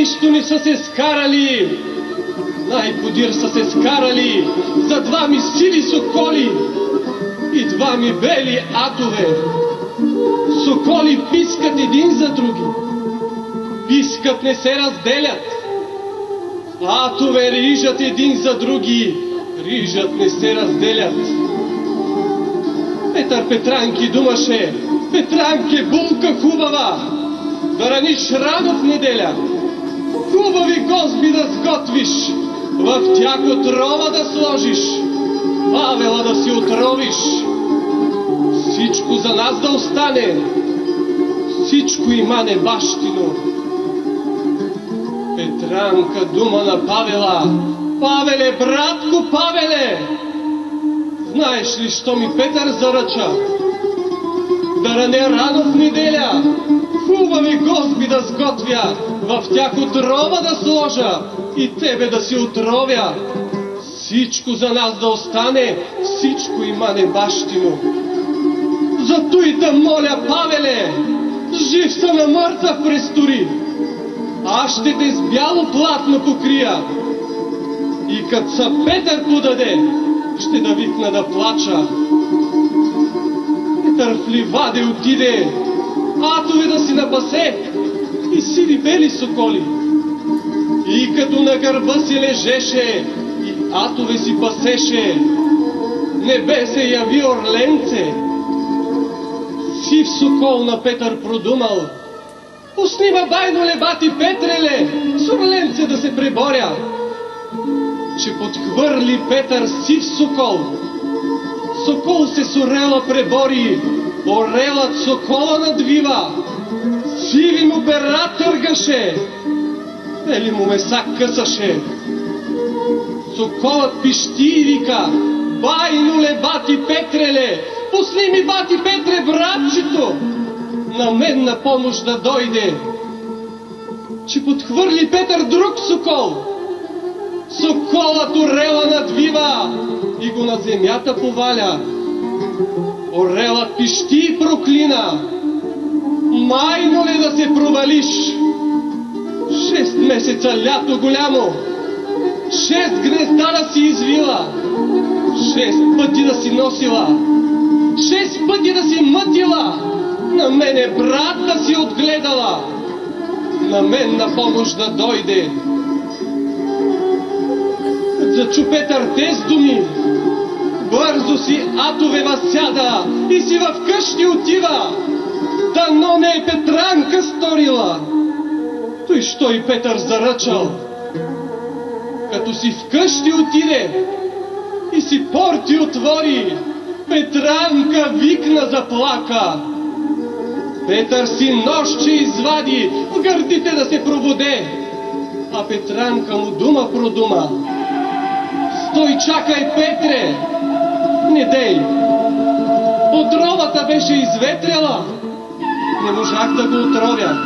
нищо не са се скарали. Най-подир са се скарали за два ми сиви соколи и два ми бели атове. Соколи пискат един за други, пискат не се разделят. Атове рижат един за други, рижат не се разделят. Петър Петранки думаше: Петранке, булка хубава, да раниш рано в неделя, хубави гозби да сготвиш, в тях отрова да сложиш, Павела да си отровиш. Всичко за нас да остане, всичко има небащино. Петранка дума на Павела: Павеле, братко, Павеле, знаеш ли, що ми Петър заръча? Да ране рано в неделя, хубави гозби да сготвя, в тях отрова да сложа и тебе да си отровя. Всичко за нас да остане, всичко има небащино. Зато и да моля, Павеле, жив съм на мъртъв престори, аз ще те с бяло платно покрия. И като са Петър подаде, ще да викна да плача. Петър в ливаде отиде, атове да си напасе и сиви бели соколи. И като на гърба си лежеше и атове си пасеше, небе се яви орленце. Сив сокол на Петър продумал: пуснима байно лебати, Петреле, с орленце да се преборя. Че подхвърли Петър сив сокол, сокол се с орела пребори, орелът сокола надвива, сиви му пера търгаше, бели му меса късаше. Соколът пищи и вика: байно лебати, Петреле, пусни ми, бати Петре, братчето, на мен на помощ да дойде. Че подхвърли Петър друг сокол, соколът орела надвива и го на земята поваля. Орелът пищи и проклина: майно ли да се провалиш? 6 месеца лято голямо, 6 гнезда да си извила, 6 пъти да си носила, 6 пъти да си мътила, на мене брат да си отгледала, на мен на помощ да дойде. Зачу Петър тез думи, бързо си атове възсяда и си в къщи отива, дано не е Петранка сторила. Той що и Петър заръчал. Като си в къщи отиде и си порти отвори, Петранка викна, заплака. Петър си нощче извади, в гърдите да се пробуде, а Петранка му дума продума: стой, чакай, Петре, не дей. Отровата беше изветряла, не можах да го отровя.